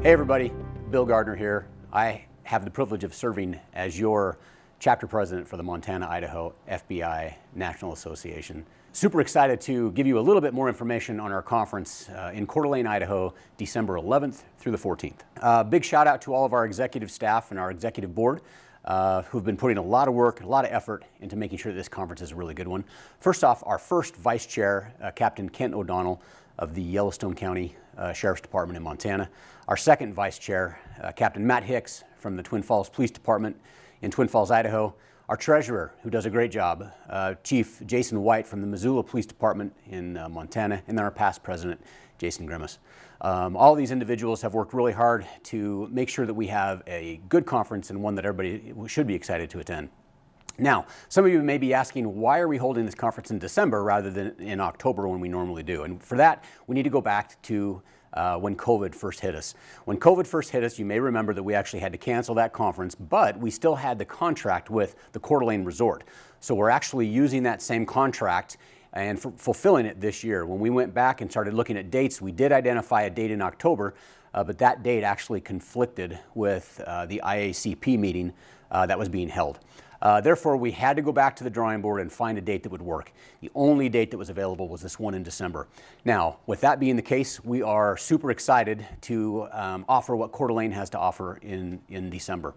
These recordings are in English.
Hey everybody, Bill Gardner here. I have the privilege of serving as your chapter president for the Montana-Idaho FBI National Association. Super excited to give you a little bit more information on our conference in Coeur d'Alene, Idaho, December 11th through the 14th. Big shout out to all of our executive staff and our executive board who've been putting a lot of work, a lot of effort into making sure that this conference is a really good one. First off, our first vice chair, Captain Kent O'Donnell of the Yellowstone County Sheriff's Department in Montana. Our second vice chair, Captain Matt Hicks from the Twin Falls Police Department in Twin Falls, Idaho. Our treasurer, who does a great job, Chief Jason White from the Missoula Police Department in Montana, and then our past president, Jason Grimace. All these individuals have worked really hard to make sure that we have a good conference and one that everybody should be excited to attend. Now, some of you may be asking, why are we holding this conference in December rather than in October when we normally do? And for that, we need to go back to when COVID first hit us. When COVID first hit us, you may remember that we actually had to cancel that conference, but we still had the contract with the Coeur d'Alene Resort. So we're actually using that same contract and fulfilling it this year. When we went back and started looking at dates, we did identify a date in October, but that date actually conflicted with the IACP meeting that was being held. Therefore, we had to go back to the drawing board and find a date that would work. The only date that was available was this one in December. Now, with that being the case, we are super excited to offer what Coeur d'Alene has to offer in December.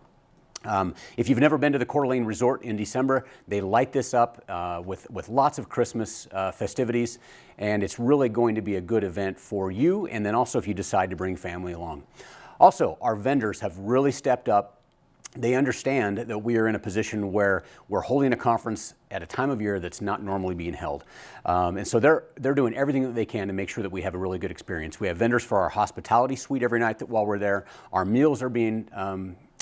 If you've never been to the Coeur d'Alene Resort in December, they light this up with lots of Christmas festivities, and it's really going to be a good event for you, and then also if you decide to bring family along. Also, our vendors have really stepped up. They understand that we are in a position where we're holding a conference at a time of year that's not normally being held. And so they're doing everything that they can to make sure that we have a really good experience. We have vendors for our hospitality suite every night while we're there. Our meals are being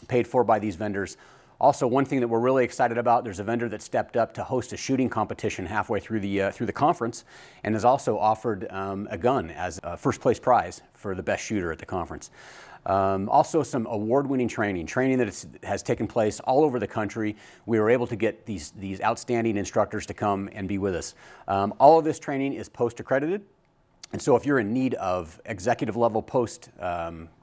paid for by these vendors. Also, one thing that we're really excited about, there's a vendor that stepped up to host a shooting competition halfway through the conference and has also offered a gun as a first place prize for the best shooter at the conference. Also some award-winning training that has taken place all over the country. We were able to get these outstanding instructors to come and be with us. All of this training is post-accredited, and so if you're in need of executive level post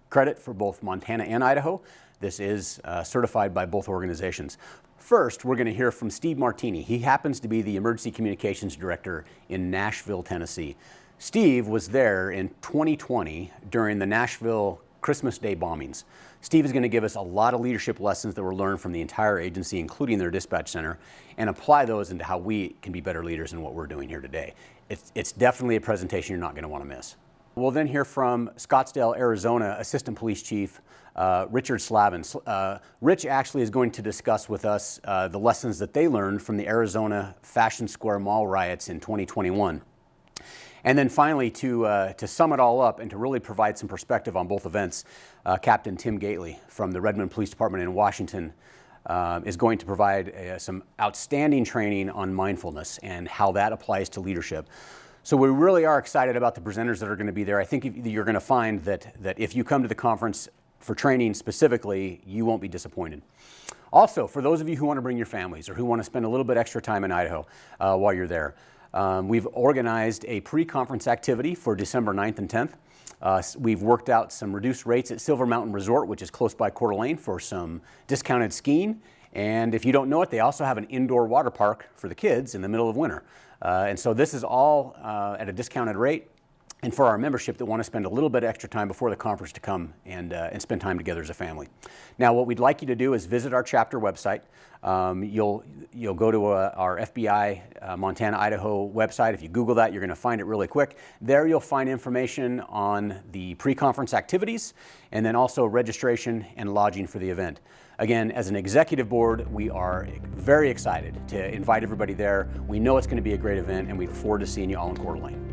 credit for both Montana and Idaho, this is certified by both organizations. First, we're going to hear from Steve Martini. He happens to be the Emergency Communications Director in Nashville, Tennessee. Steve was there in 2020 during the Nashville Christmas Day bombings. Steve is going to give us a lot of leadership lessons that were learned from the entire agency, including their dispatch center, and apply those into how we can be better leaders in what we're doing here today. It's definitely a presentation you're not going to want to miss. We'll then hear from Scottsdale, Arizona, Assistant Police Chief Richard Slavin. Rich actually is going to discuss with us the lessons that they learned from the Arizona Fashion Square Mall riots in 2021. And then finally, to sum it all up and to really provide some perspective on both events, Captain Tim Gately from the Redmond Police Department in Washington is going to provide some outstanding training on mindfulness and how that applies to leadership. So we really are excited about the presenters that are going to be there. I think you're going to find that if you come to the conference for training specifically, you won't be disappointed. Also, for those of you who want to bring your families or who want to spend a little bit extra time in Idaho while you're there, we've organized a pre-conference activity for December 9th and 10th. We've worked out some reduced rates at Silver Mountain Resort, which is close by Coeur d'Alene, for some discounted skiing. And if you don't know it, they also have an indoor water park for the kids in the middle of winter. And so this is all at a discounted rate. And for our membership that want to spend a little bit extra time before the conference to come and spend time together as a family. Now, what we'd like you to do is visit our chapter website. You'll go to our FBI Montana, Idaho website. If you Google that, you're going to find it really quick. There you'll find information on the pre-conference activities and then also registration and lodging for the event. Again, as an executive board, we are very excited to invite everybody there. We know it's going to be a great event, and we look forward to seeing you all in Coeur d'Alene.